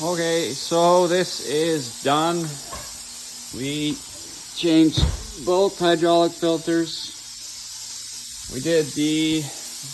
Okay, so this is done. We changed both hydraulic filters. We did the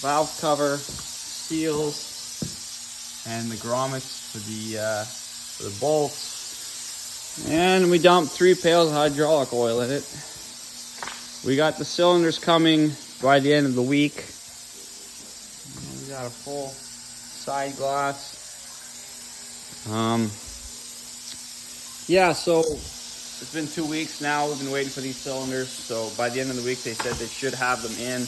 valve cover seals and the grommets for the bolts. And we dumped 3 pails of hydraulic oil in it. We got the cylinders coming by the end of the week. We got a full side glass. Yeah, so it's been 2 weeks now. We've been waiting for these cylinders. So by the end of the week, they said they should have them in.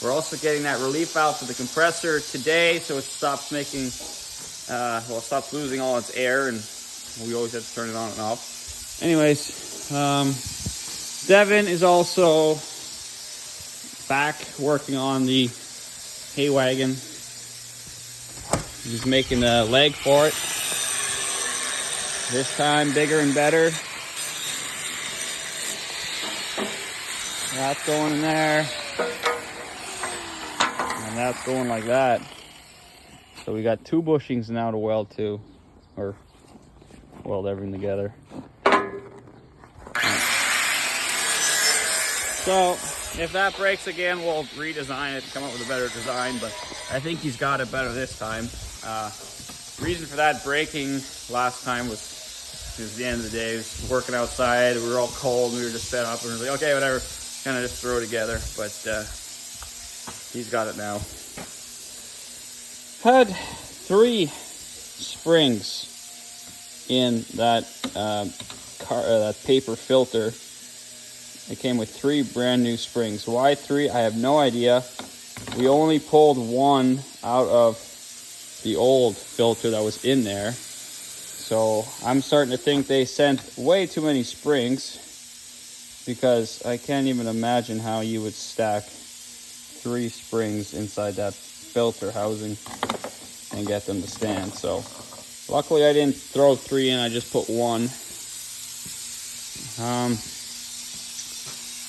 We're also getting that relief valve for the compressor today, so it stops making, it stops losing all its air, and we always have to turn it on and off. Anyways, Devin is also back working on the hay wagon. He's making a leg for it. This time bigger and better. That's going in there. And that's going like that. So we got 2 bushings now to weld to, or weld everything together. So if that breaks again, we'll redesign it, come up with a better design, but I think he's got it better this time. Reason for that breaking last time was the end of the day. It was working outside, we were all cold, we were just fed up, and we were like, okay, whatever, kind of just throw it together, but he's got it now. Had 3 springs in that that paper filter. It came with 3 brand new springs. Why 3? I have no idea. We only pulled 1 out of the old filter that was in there. So I'm starting to think they sent way too many springs, because I can't even imagine how you would stack 3 springs inside that filter housing and get them to stand. So luckily I didn't throw 3 in, I just put 1.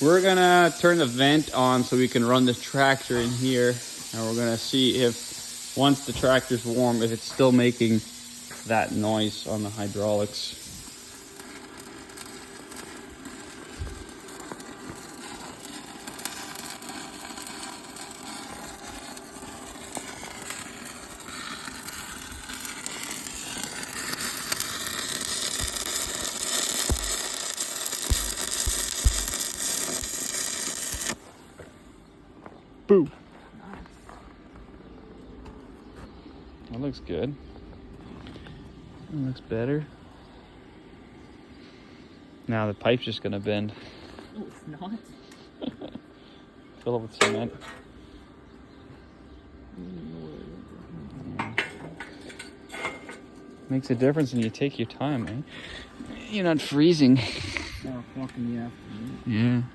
We're gonna turn the vent on so we can run the tractor in here, and we're gonna see if, once the tractor's warm, if it's still making that noise on the hydraulics. Boo! That looks good. That looks better. Now the pipe's just gonna bend. No, it's not. Fill it with cement. Makes a difference when you take your time, eh? You're not freezing. 4 o'clock in the afternoon.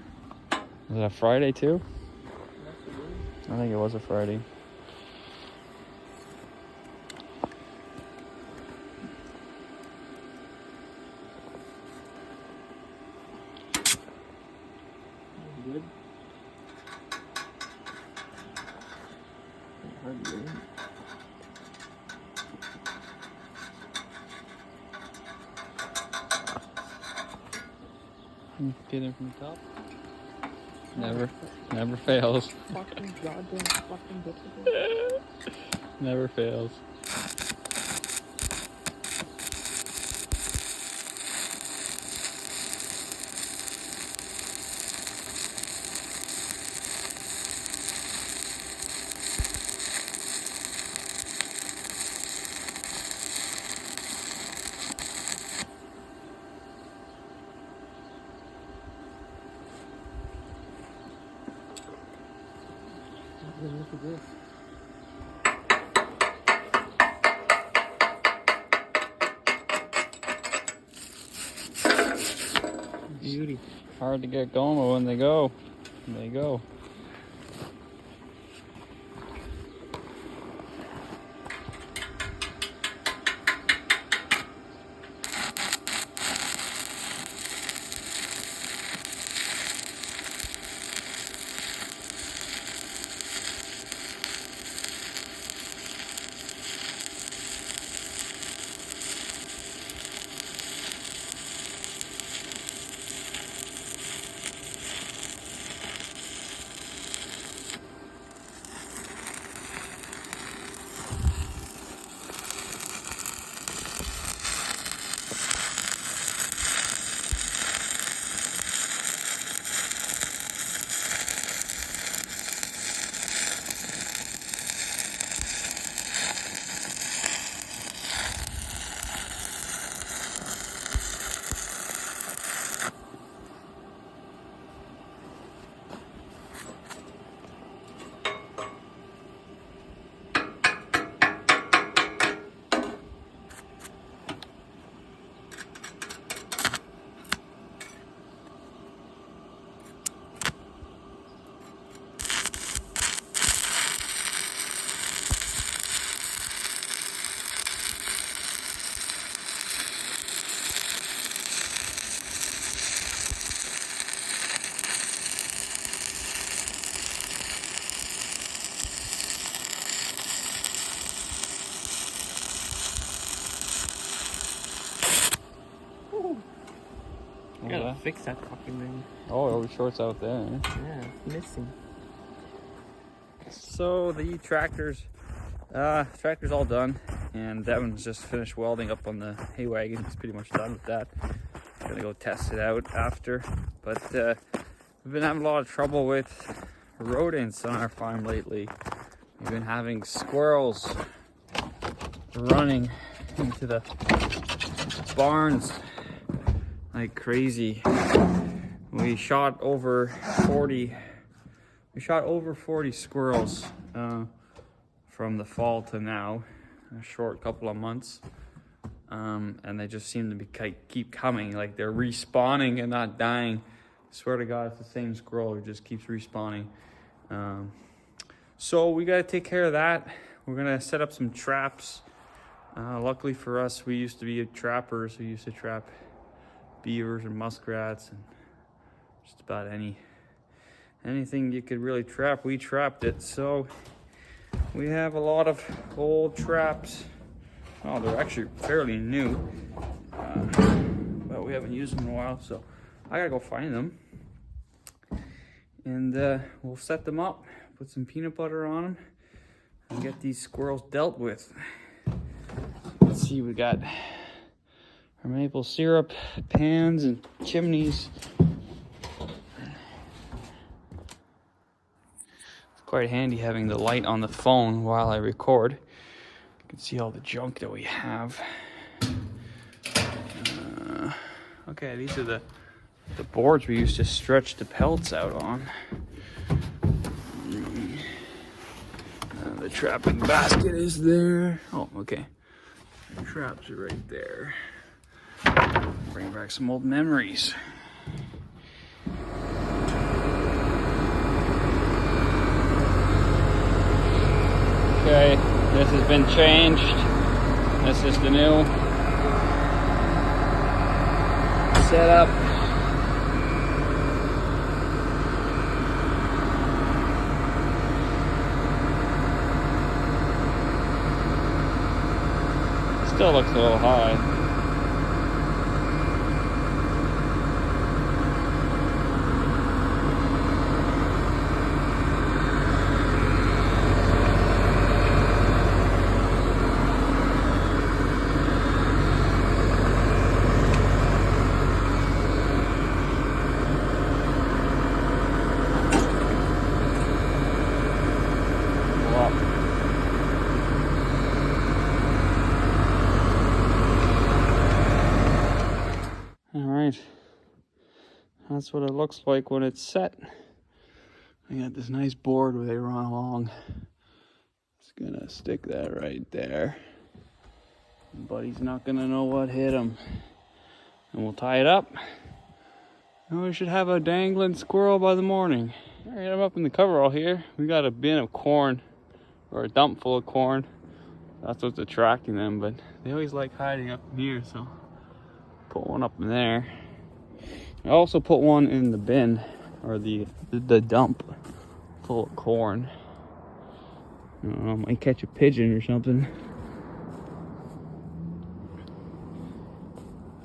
Yeah. Was it a Friday too? I think it was a Friday. Good. Hard to get in. Get in from the top. Never fails. Fucking goddamn fucking difficult. Never fails. Look at this. Beauty. Hard to get going, but when they go, they go. fix that fucking thing. Oh, the short's out there. Yeah, it's missing. So the tractor's all done, and Devin's just finished welding up on the hay wagon. He's pretty much done with that. Gonna go test it out after, but we've been having a lot of trouble with rodents on our farm lately. We've been having squirrels running into the barns like crazy. We shot over 40 squirrels from the fall to now, a short couple of months, and they just seem to be keep coming, like they're respawning and not dying. I swear to God, it's the same squirrel who just keeps respawning. So we gotta take care of that. We're gonna set up some traps. Luckily for us, we used to be trappers. We used to trap beavers and muskrats and just about anything you could really trap, we trapped it. So we have a lot of old traps. Oh, they're actually fairly new, but we haven't used them in a while, so I gotta go find them. And we'll set them up, put some peanut butter on them, and get these squirrels dealt with. Let's see, we got our maple syrup pans and chimneys. It's quite handy having the light on the phone while I record. You can see all the junk that we have. Okay, these are the boards we used to stretch the pellets out on. The trapping basket is there. Oh, okay. The traps are right there. Bring back some old memories. Okay, this has been changed. This is the new setup. Still looks a little high. Alright, that's what it looks like when it's set. I got this nice board where they run along. Just gonna stick that right there. Buddy's not gonna know what hit him. And we'll tie it up. And we should have a dangling squirrel by the morning. Alright, I'm up in the coverall here. We got a bin of corn, or a dump full of corn. That's what's attracting them, but they always like hiding up in here, so put one up in there. I also put one in the bin, or the dump full of corn. I don't know, might catch a pigeon or something.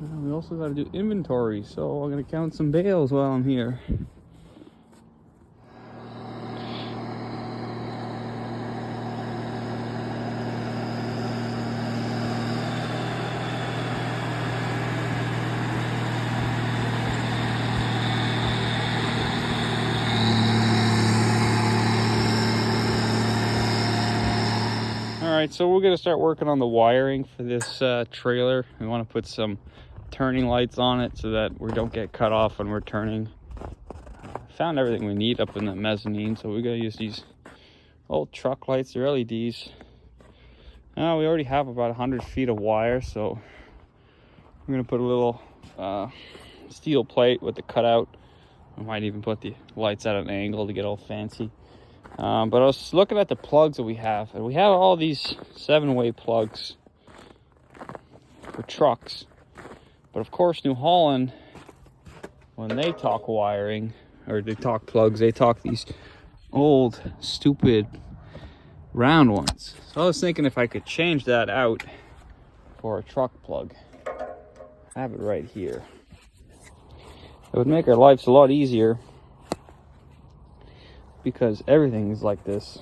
We also got to do inventory, so I'm gonna count some bales while I'm here. Alright, so we're going to start working on the wiring for this trailer. We want to put some turning lights on it so that we don't get cut off when we're turning. Found everything we need up in the mezzanine, so we're going to use these old truck lights, they're LEDs. We already have about 100 feet of wire, so we're going to put a little steel plate with the cutout. I might even put the lights at an angle to get all fancy. But I was looking at the plugs that we have, and we have all these 7-way plugs for trucks. But of course, New Holland, when they talk wiring, or they talk plugs, they talk these old, stupid, round ones. So I was thinking if I could change that out for a truck plug. I have it right here. It would make our lives a lot easier because everything is like this.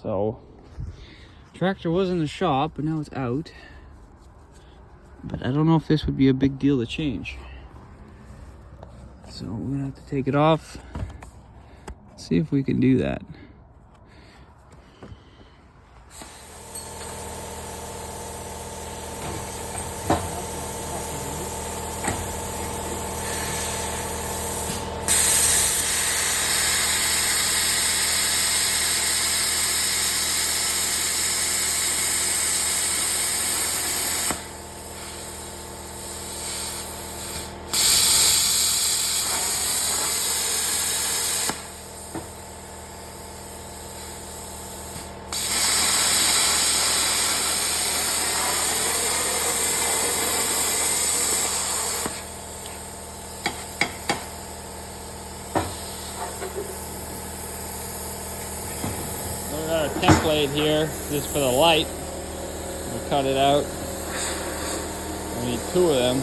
So, tractor was in the shop, but now it's out. But I don't know if this would be a big deal to change. So we're gonna have to take it off. See if we can do that. We got our template here just for the light. We'll cut it out. We need 2 of them.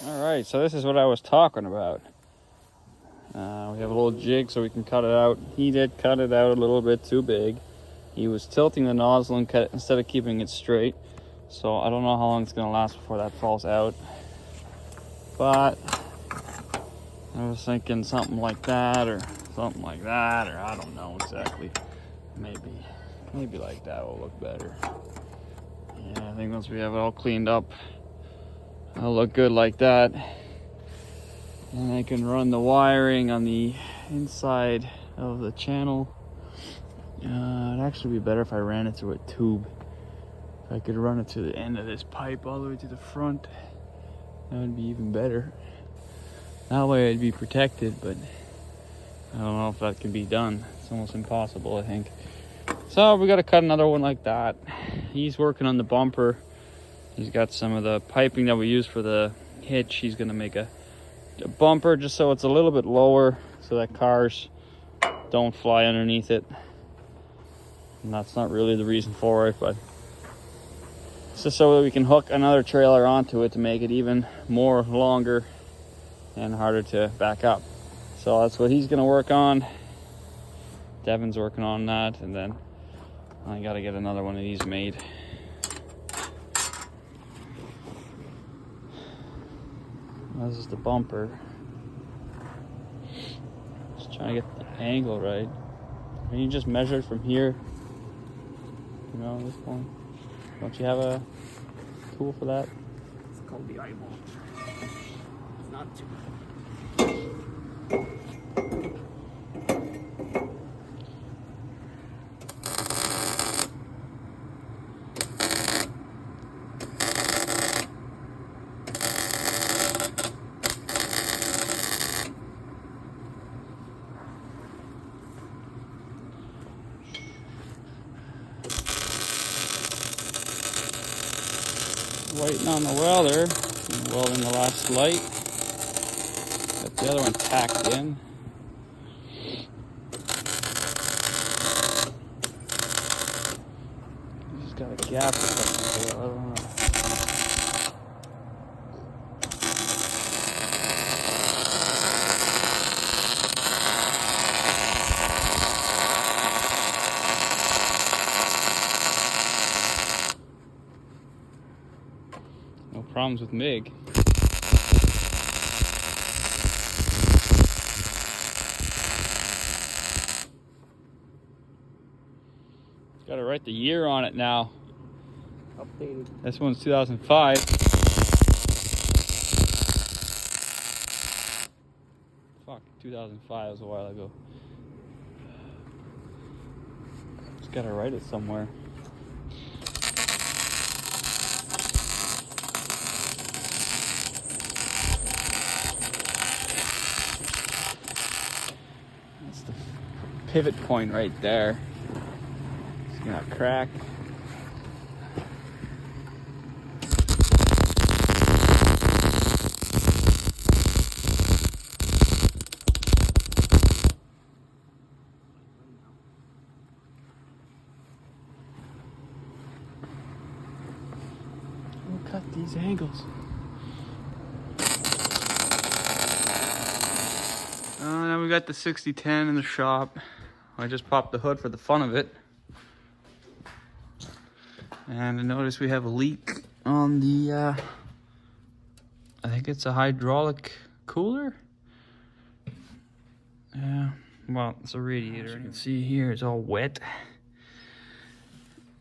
Alright, so this is what I was talking about. We have a little jig so we can cut it out. He did cut it out a little bit too big. He was tilting the nozzle and cut it instead of keeping it straight. So I don't know how long it's going to last before that falls out. But I was thinking something like that or something like that, or I don't know exactly. Maybe like that will look better. Yeah, I think once we have it all cleaned up, it'll look good like that. And I can run the wiring on the inside of the channel. It'd actually be better if I ran it through a tube. If I could run it to the end of this pipe all the way to the front, that would be even better. That way I'd be protected, but I don't know if that can be done. It's almost impossible, I think. So we gotta cut another one like that. he's working on the bumper. He's got some of the piping that we use for the hitch. He's gonna make a bumper just so it's a little bit lower so that cars don't fly underneath it. And that's not really the reason for it, but it's just so that we can hook another trailer onto it to make it even more longer and harder to back up. So that's what he's gonna work on. Devin's working on that, and then I gotta get another one of these made. This is the bumper. Just trying to get the angle right. And you just measure it from here. You know, this one. Don't you have a tool for that? It's called the eyeball. It's not too bad. Waiting on the welder. Welding the last light. Got the other one tacked in. Just got a gap or something there. I don't know. No problems with MIG. Got to write the year on it now. Updated. This one's 2005. Fuck, 2005 was a while ago. Just gotta write it somewhere. That's the pivot point right there. It's gonna crack. We'll cut these angles. Now we got the 6010 in the shop. I just popped the hood for the fun of it. And I noticed we have a leak on the, I think it's a hydraulic cooler. Yeah, well, it's a radiator. As you can see here, it's all wet.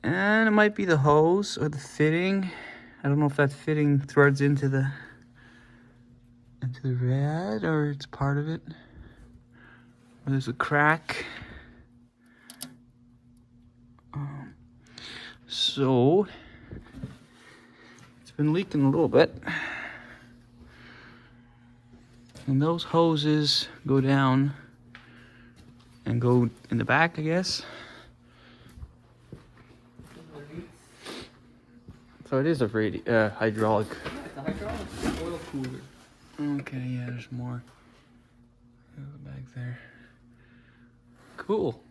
And it might be the hose or the fitting. I don't know if that fitting threads into the rad or it's part of it. Or there's a crack. So it's been leaking a little bit. And those hoses go down and go in the back, I guess. So it is a hydraulic. Yeah, it's a hydraulic oil cooler. Okay, yeah, there's more. There's the back there. Cool.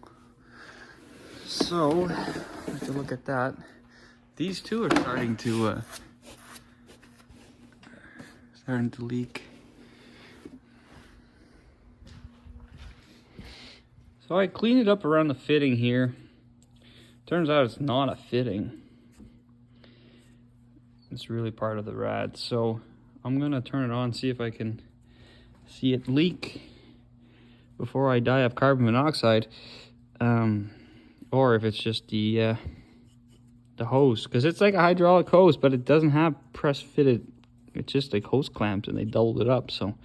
So, let's look at that. These two are starting to leak. So I cleaned it up around the fitting here. Turns out it's not a fitting. It's really part of the rad. So I'm gonna turn it on, see if I can see it leak before I die of carbon monoxide. Or if it's just the hose, because it's like a hydraulic hose, but it doesn't have press fitted. It's just like hose clamps, and they doubled it up. So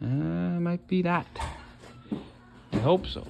it might be that. I hope so.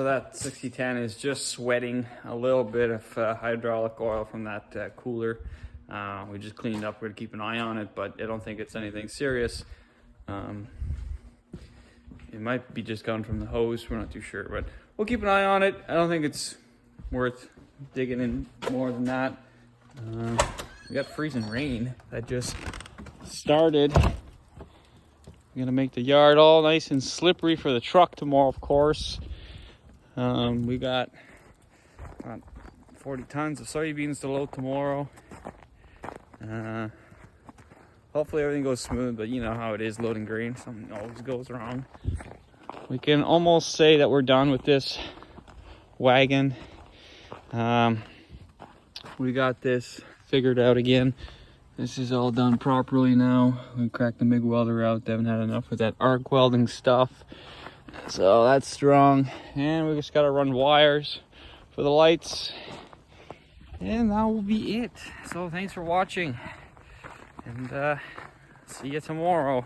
that 6010 is just sweating a little bit of hydraulic oil from that cooler. We just cleaned up. We're gonna keep an eye on it, but I don't think it's anything serious. It might be just gone from the hose. We're not too sure, but we'll keep an eye on it. I don't think it's worth digging in more than that. We got freezing rain that just started. We're gonna make the yard all nice and slippery for the truck tomorrow, of course. We got about 40 tons of soybeans to load tomorrow. Hopefully everything goes smooth, but you know how it is loading grain. Something always goes wrong. We can almost say that we're done with this wagon. We got this figured out again. This is all done properly now. We cracked the MIG welder out. They haven't had enough with that arc welding stuff. So that's strong. And we just gotta run wires for the lights. And that will be it. So thanks for watching. And see you tomorrow.